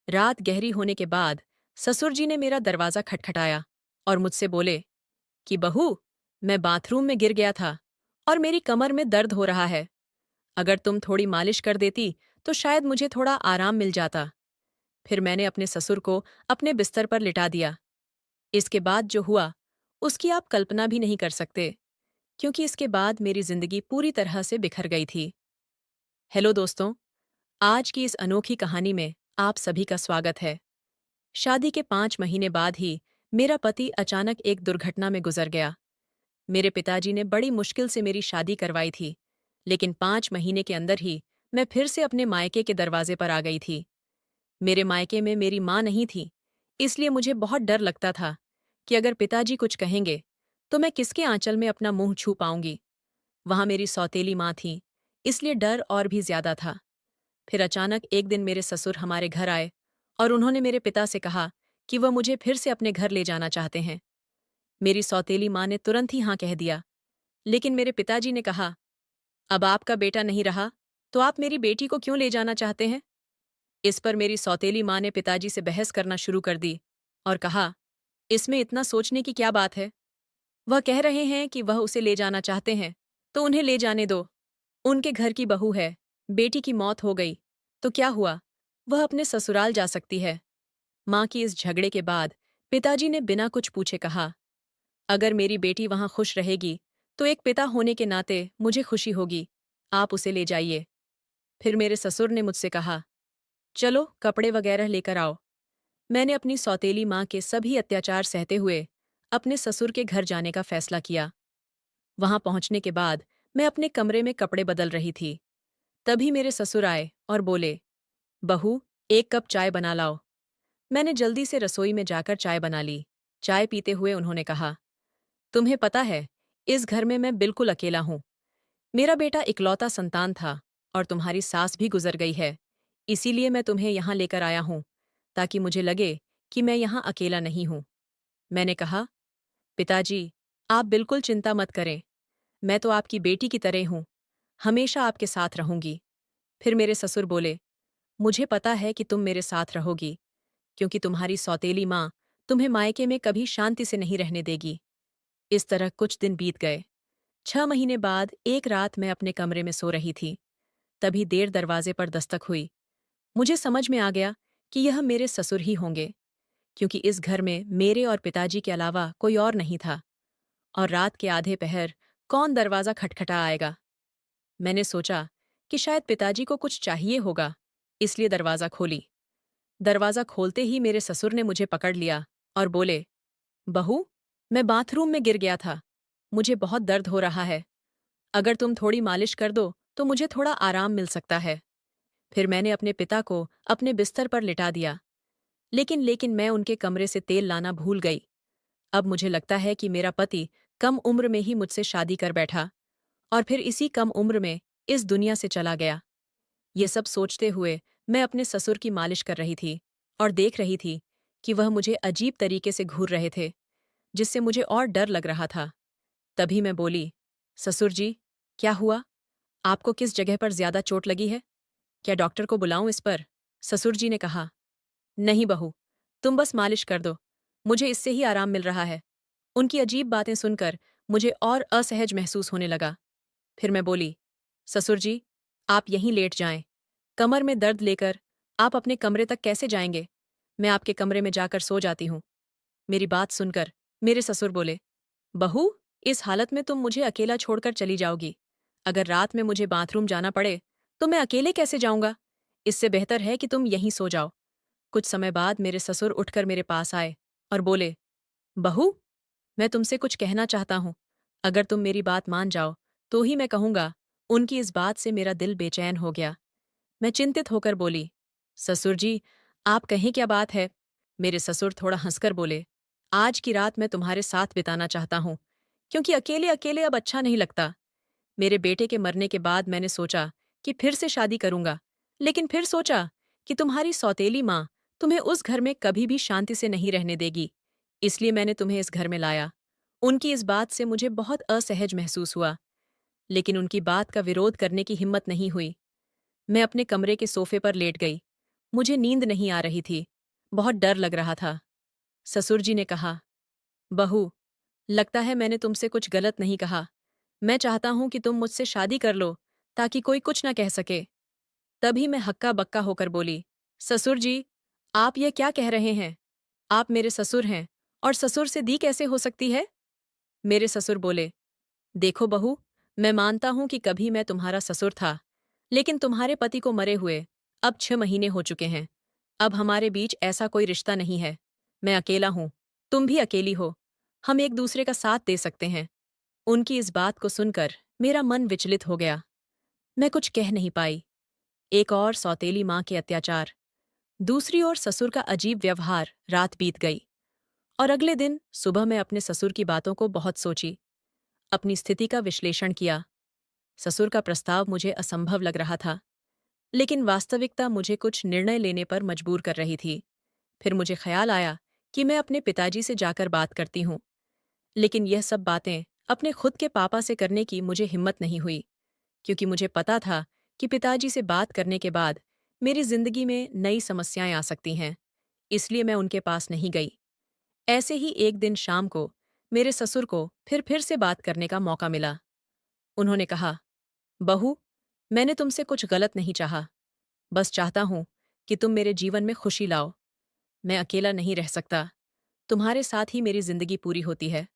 रात गहरी होने के बाद ससुर जी ने मेरा दरवाजा खटखटाया और मुझसे बोले कि बहू, मैं बाथरूम में गिर गया था और मेरी कमर में दर्द हो रहा है। अगर तुम थोड़ी मालिश कर देती तो शायद मुझे थोड़ा आराम मिल जाता। फिर मैंने अपने ससुर को अपने बिस्तर पर लिटा दिया। इसके बाद जो हुआ उसकी आप कल्पना भी नहीं कर सकते, क्योंकि इसके बाद मेरी जिंदगी पूरी तरह से बिखर गई थी। हेलो दोस्तों, आज की इस अनोखी कहानी में आप सभी का स्वागत है। शादी के 5 महीने बाद ही मेरा पति अचानक एक दुर्घटना में गुजर गया। मेरे पिताजी ने बड़ी मुश्किल से मेरी शादी करवाई थी, लेकिन 5 महीने के अंदर ही मैं फिर से अपने मायके के दरवाजे पर आ गई थी। मेरे मायके में मेरी माँ नहीं थी, इसलिए मुझे बहुत डर लगता था कि अगर पिताजी कुछ कहेंगे तो मैं किसके आंचल में अपना मुंह छू पाऊंगी। वहां मेरी सौतेली माँ थी, इसलिए डर और भी ज्यादा था। फिर अचानक एक दिन मेरे ससुर हमारे घर आए और उन्होंने मेरे पिता से कहा कि वह मुझे फिर से अपने घर ले जाना चाहते हैं। मेरी सौतेली माँ ने तुरंत ही हाँ कह दिया, लेकिन मेरे पिताजी ने कहा, अब आपका बेटा नहीं रहा, तो आप मेरी बेटी को क्यों ले जाना चाहते हैं? इस पर मेरी सौतेली माँ ने पिताजी से बहस करना शुरू कर दी और कहा, इसमें इतना सोचने की क्या बात है? वह कह रहे हैं कि वह उसे ले जाना चाहते हैं, तो उन्हें ले जाने दो। उनके घर की बहू है, बेटी की मौत हो गई, तो क्या हुआ? वह अपने ससुराल जा सकती है। माँ की इस झगड़े के बाद पिताजी ने बिना कुछ पूछे कहा, अगर मेरी बेटी वहां खुश रहेगी तो एक पिता होने के नाते मुझे खुशी होगी। आप उसे ले जाइए। फिर मेरे ससुर ने मुझसे कहा, चलो कपड़े वगैरह लेकर आओ। मैंने अपनी सौतेली माँ के सभी अत्याचार सहते हुए अपने ससुर के घर जाने का फैसला किया। वहां पहुंचने के बाद मैं अपने कमरे में कपड़े बदल रही थी। तभी मेरे ससुर आए और बोले, बहू, एक कप चाय बना लाओ। मैंने जल्दी से रसोई में जाकर चाय बना ली। चाय पीते हुए उन्होंने कहा, तुम्हें पता है, इस घर में मैं बिल्कुल अकेला हूं। मेरा बेटा इकलौता संतान था और तुम्हारी सास भी गुजर गई है। इसीलिए मैं तुम्हें यहां लेकर आया हूं, ताकि मुझे लगे कि मैं यहां अकेला नहीं हूं। मैंने कहा, पिताजी, आप बिल्कुल चिंता मत करें। मैं तो आपकी बेटी की तरह हूं, हमेशा आपके साथ रहूंगी। फिर मेरे ससुर बोले, मुझे पता है कि तुम मेरे साथ रहोगी, क्योंकि तुम्हारी सौतेली माँ तुम्हें मायके में कभी शांति से नहीं रहने देगी। इस तरह कुछ दिन बीत गए। 6 महीने बाद एक रात मैं अपने कमरे में सो रही थी। तभी देर दरवाजे पर दस्तक हुई। मुझे समझ में आ गया कि यह मेरे ससुर ही होंगे, क्योंकि इस घर में मेरे और पिताजी के अलावा कोई और नहीं था। और रात के आधे पहर कौन दरवाजा खटखटा आएगा? मैंने सोचा कि शायद पिताजी को कुछ चाहिए होगा, इसलिए दरवाजा खोली। दरवाजा खोलते ही मेरे ससुर ने मुझे पकड़ लिया और बोले, बहू, मैं बाथरूम में गिर गया था। मुझे बहुत दर्द हो रहा है। अगर तुम थोड़ी मालिश कर दो तो मुझे थोड़ा आराम मिल सकता है। फिर मैंने अपने पिता को अपने बिस्तर पर लिटा दिया। लेकिन मैं उनके कमरे से तेल लाना भूल गई। अब मुझे लगता है कि मेरा पति कम उम्र में ही मुझसे शादी कर बैठा और फिर इसी कम उम्र में इस दुनिया से चला गया। ये सब सोचते हुए मैं अपने ससुर की मालिश कर रही थी और देख रही थी कि वह मुझे अजीब तरीके से घूर रहे थे, जिससे मुझे और डर लग रहा था। तभी मैं बोली, ससुर जी, क्या हुआ? आपको किस जगह पर ज्यादा चोट लगी है? क्या डॉक्टर को बुलाऊं इस पर? ससुर जी ने कहा, नहीं बहू, तुम बस मालिश कर दो, मुझे इससे ही आराम मिल रहा है। उनकी अजीब बातें सुनकर मुझे और असहज महसूस होने लगा। फिर मैं बोली, ससुर जी, आप यहीं लेट जाएं। कमर में दर्द लेकर आप अपने कमरे तक कैसे जाएंगे? मैं आपके कमरे में जाकर सो जाती हूँ। मेरी बात सुनकर मेरे ससुर बोले, बहू, इस हालत में तुम मुझे अकेला छोड़कर चली जाओगी। अगर रात में मुझे बाथरूम जाना पड़े तो मैं अकेले कैसे जाऊंगा? इससे बेहतर है कि तुम यहीं सो जाओ। कुछ समय बाद मेरे ससुर उठकर मेरे पास आए और बोले, बहू, मैं तुमसे कुछ कहना चाहता हूँ। अगर तुम मेरी बात मान जाओ तो ही मैं कहूंगा। उनकी इस बात से मेरा दिल बेचैन हो गया। मैं चिंतित होकर बोली, ससुर जी, आप कहें क्या बात है? मेरे ससुर थोड़ा हंसकर बोले, आज की रात मैं तुम्हारे साथ बिताना चाहता हूँ, क्योंकि अकेले अकेले अब अच्छा नहीं लगता। मेरे बेटे के मरने के बाद मैंने सोचा कि फिर से शादी करूंगा, लेकिन फिर सोचा कि तुम्हारी सौतेली माँ तुम्हें उस घर में कभी भी शांति से नहीं रहने देगी, इसलिए मैंने तुम्हें इस घर में लाया। उनकी इस बात से मुझे बहुत असहज महसूस हुआ, लेकिन उनकी बात का विरोध करने की हिम्मत नहीं हुई। मैं अपने कमरे के सोफे पर लेट गई मुझे नींद नहीं आ रही थी, बहुत डर लग रहा था। ससुर जी ने कहा, बहू, लगता है मैंने तुमसे कुछ गलत नहीं कहा। मैं चाहता हूं कि तुम मुझसे शादी कर लो, ताकि कोई कुछ न कह सके। तभी मैं हक्का बक्का होकर बोली, ससुर जी, आप ये क्या कह रहे हैं? आप मेरे ससुर हैं, और ससुर से दी कैसे हो सकती है? मेरे ससुर बोले, देखो बहू, मैं मानता हूं कि कभी मैं तुम्हारा ससुर था, लेकिन तुम्हारे पति को मरे हुए अब 6 महीने हो चुके हैं। अब हमारे बीच ऐसा कोई रिश्ता नहीं है। मैं अकेला हूं, तुम भी अकेली हो। हम एक दूसरे का साथ दे सकते हैं। उनकी इस बात को सुनकर मेरा मन विचलित हो गया। मैं कुछ कह नहीं पाई। एक और सौतेली माँ के अत्याचार, दूसरी ओर ससुर का अजीब व्यवहार। रात बीत गई, और अगले दिन सुबह मैं अपने ससुर की बातों को बहुत सोची, अपनी स्थिति का विश्लेषण किया। ससुर का प्रस्ताव मुझे असंभव लग रहा था, लेकिन वास्तविकता मुझे कुछ निर्णय लेने पर मजबूर कर रही थी। फिर मुझे ख्याल आया कि मैं अपने पिताजी से जाकर बात करती हूँ, लेकिन यह सब बातें अपने खुद के पापा से करने की मुझे हिम्मत नहीं हुई, क्योंकि मुझे पता था कि पिताजी से बात करने के बाद मेरी जिंदगी में नई समस्याएं आ सकती हैं। इसलिए मैं उनके पास नहीं गई। ऐसे ही एक दिन शाम को मेरे ससुर को फिर से बात करने का मौका मिला। उन्होंने कहा, बहू, मैंने तुमसे कुछ गलत नहीं चाहा, बस चाहता हूं कि तुम मेरे जीवन में खुशी लाओ। मैं अकेला नहीं रह सकता, तुम्हारे साथ ही मेरी जिंदगी पूरी होती है।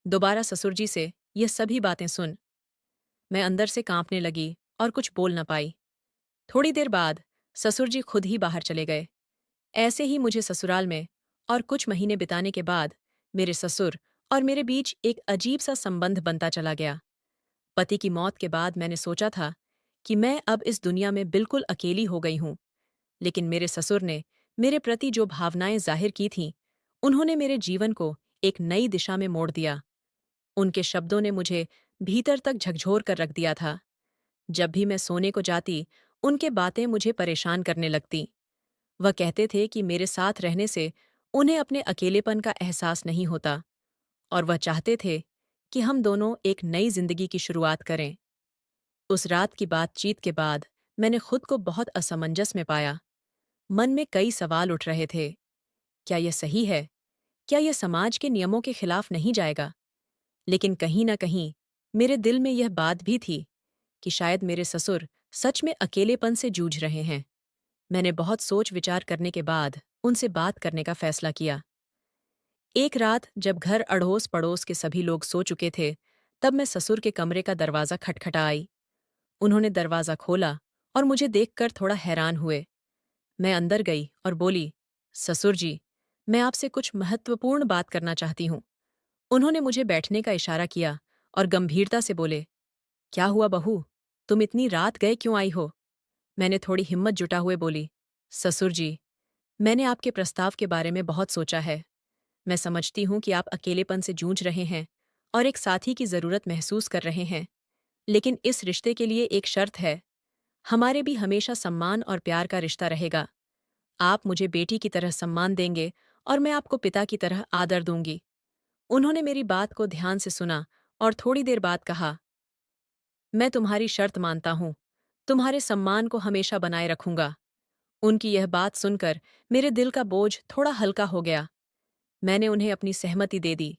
दोबारा ससुर जी से ये सभी बातें सुन मैं अंदर से कांपने लगी और कुछ बोल न पाई। थोड़ी देर बाद ससुर जी खुद ही बाहर चले गए। ऐसे ही मुझे ससुराल में और कुछ महीने बिताने के बाद मेरे ससुर और मेरे बीच एक अजीब सा संबंध बनता चला गया। पति की मौत के बाद मैंने सोचा था कि मैं अब इस दुनिया में बिल्कुल अकेली हो गई हूं, लेकिन मेरे ससुर ने मेरे प्रति जो भावनाएं जाहिर की थीं, उन्होंने मेरे जीवन को एक नई दिशा में मोड़ दिया। उनके शब्दों ने मुझे भीतर तक झकझोर कर रख दिया था। जब भी मैं सोने को जाती, उनके बातें मुझे परेशान करने लगती। वह कहते थे कि मेरे साथ रहने से उन्हें अपने अकेलेपन का एहसास नहीं होता, और वह चाहते थे कि हम दोनों एक नई जिंदगी की शुरुआत करें। उस रात की बातचीत के बाद मैंने खुद को बहुत असमंजस में पाया। मन में कई सवाल उठ रहे थे। क्या यह सही है? क्या यह समाज के नियमों के खिलाफ नहीं जाएगा? लेकिन कहीं न कहीं मेरे दिल में यह बात भी थी कि शायद मेरे ससुर सच में अकेलेपन से जूझ रहे हैं। मैंने बहुत सोच विचार करने के बाद उनसे बात करने का फैसला किया। एक रात जब घर अड़ोस पड़ोस के सभी लोग सो चुके थे, तब मैं ससुर के कमरे का दरवाज़ा खटखटा आई। उन्होंने दरवाज़ा खोला और मुझे देखकर थोड़ा हैरान हुए। मैं अंदर गई और बोली, ससुर जी, मैं आपसे कुछ महत्वपूर्ण बात करना चाहती हूँ। उन्होंने मुझे बैठने का इशारा किया और गंभीरता से बोले, क्या हुआ बहू? तुम इतनी रात गए क्यों आई हो? मैंने थोड़ी हिम्मत जुटा हुए बोली, ससुर जी, मैंने आपके प्रस्ताव के बारे में बहुत सोचा है। मैं समझती हूँ कि आप अकेलेपन से जूझ रहे हैं और एक साथी की ज़रूरत महसूस कर रहे हैं। लेकिन इस रिश्ते के लिए एक शर्त है। हमारे भी हमेशा सम्मान और प्यार का रिश्ता रहेगा। आप मुझे बेटी की तरह सम्मान देंगे और मैं आपको पिता की तरह आदर दूंगी। उन्होंने मेरी बात को ध्यान से सुना और थोड़ी देर बाद कहा, मैं तुम्हारी शर्त मानता हूँ। तुम्हारे सम्मान को हमेशा बनाए रखूंगा। उनकी यह बात सुनकर मेरे दिल का बोझ थोड़ा हल्का हो गया। मैंने उन्हें अपनी सहमति दे दी।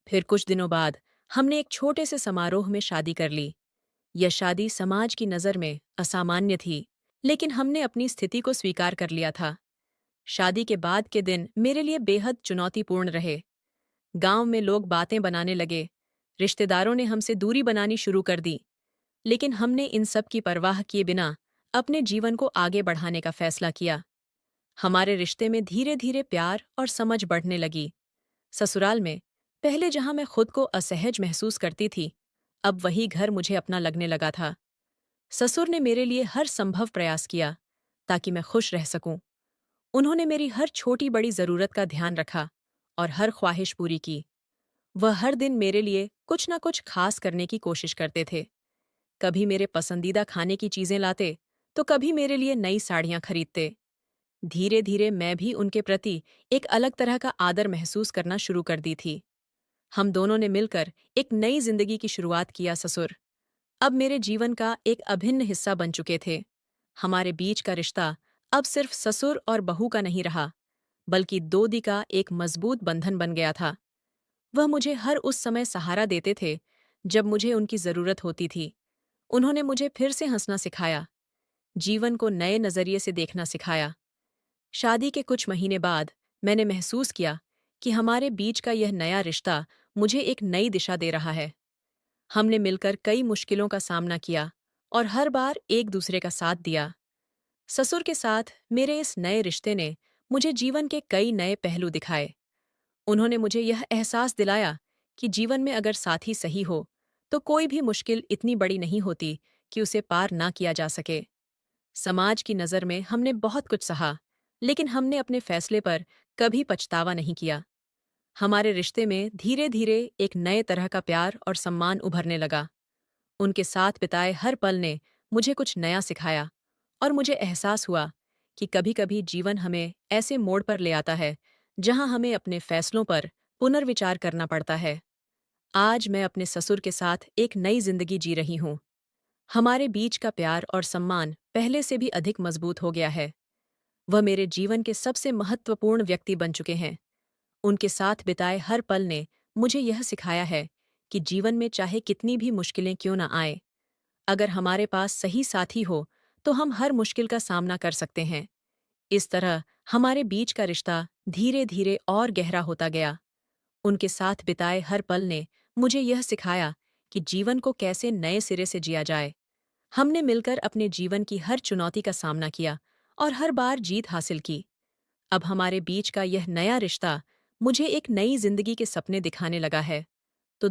फिर कुछ दिनों बाद हमने एक छोटे से समारोह में शादी कर ली। यह शादी समाज की नज़र में असामान्य थी, लेकिन हमने अपनी स्थिति को स्वीकार कर लिया था। शादी के बाद के दिन मेरे लिए बेहद चुनौतीपूर्ण रहे। गांव में लोग बातें बनाने लगे, रिश्तेदारों ने हमसे दूरी बनानी शुरू कर दी, लेकिन हमने इन सब की परवाह किए बिना अपने जीवन को आगे बढ़ाने का फैसला किया। हमारे रिश्ते में धीरे धीरे प्यार और समझ बढ़ने लगी। ससुराल में पहले जहां मैं खुद को असहज महसूस करती थी, अब वही घर मुझे अपना लगने लगा था। ससुर ने मेरे लिए हर संभव प्रयास किया ताकि मैं खुश रह सकूं। उन्होंने मेरी हर छोटी बड़ी जरूरत का ध्यान रखा और हर ख्वाहिश पूरी की। वह हर दिन मेरे लिए कुछ न कुछ खास करने की कोशिश करते थे। कभी मेरे पसंदीदा खाने की चीजें लाते, तो कभी मेरे लिए नई साड़ियां खरीदते। धीरे धीरे मैं भी उनके प्रति एक अलग तरह का आदर महसूस करना शुरू कर दी थी। हम दोनों ने मिलकर एक नई जिंदगी की शुरुआत किया। ससुर अब मेरे जीवन का एक अभिन्न हिस्सा बन चुके थे। हमारे बीच का रिश्ता अब सिर्फ ससुर और बहू का नहीं रहा, बल्कि दोदी का एक मजबूत बंधन बन गया था। वह मुझे हर उस समय सहारा देते थे जब मुझे उनकी जरूरत होती थी। उन्होंने मुझे फिर से हंसना सिखाया, जीवन को नए नजरिए से देखना सिखाया। शादी के कुछ महीने बाद मैंने महसूस किया कि हमारे बीच का यह नया रिश्ता मुझे एक नई दिशा दे रहा है। हमने मिलकर कई मुश्किलों का सामना किया और हर बार एक दूसरे का साथ दिया। ससुर के साथ मेरे इस नए रिश्ते ने मुझे जीवन के कई नए पहलू दिखाए। उन्होंने मुझे यह एहसास दिलाया कि जीवन में अगर साथी सही हो, तो कोई भी मुश्किल इतनी बड़ी नहीं होती कि उसे पार ना किया जा सके। समाज की नज़र में हमने बहुत कुछ सहा, लेकिन हमने अपने फैसले पर कभी पछतावा नहीं किया। हमारे रिश्ते में धीरे धीरे एक नए तरह का प्यार और सम्मान उभरने लगा। उनके साथ बिताए हर पल ने मुझे कुछ नया सिखाया और मुझे एहसास हुआ कि कभी-कभी जीवन हमें ऐसे मोड़ पर ले आता है जहां हमें अपने फैसलों पर पुनर्विचार करना पड़ता है। आज मैं अपने ससुर के साथ एक नई जिंदगी जी रही हूँ। हमारे बीच का प्यार और सम्मान पहले से भी अधिक मजबूत हो गया है। वह मेरे जीवन के सबसे महत्वपूर्ण व्यक्ति बन चुके हैं। उनके साथ बिताए हर पल ने मुझे यह सिखाया है कि जीवन में चाहे कितनी भी मुश्किलें क्यों न आए, अगर हमारे पास सही साथी हो तो हम हर मुश्किल का सामना कर सकते हैं। इस तरह हमारे बीच का रिश्ता धीरे धीरे और गहरा होता गया। उनके साथ बिताए हर पल ने मुझे यह सिखाया कि जीवन को कैसे नए सिरे से जिया जाए। हमने मिलकर अपने जीवन की हर चुनौती का सामना किया और हर बार जीत हासिल की। अब हमारे बीच का यह नया रिश्ता मुझे एक नई जिंदगी के सपने दिखाने लगा है। तो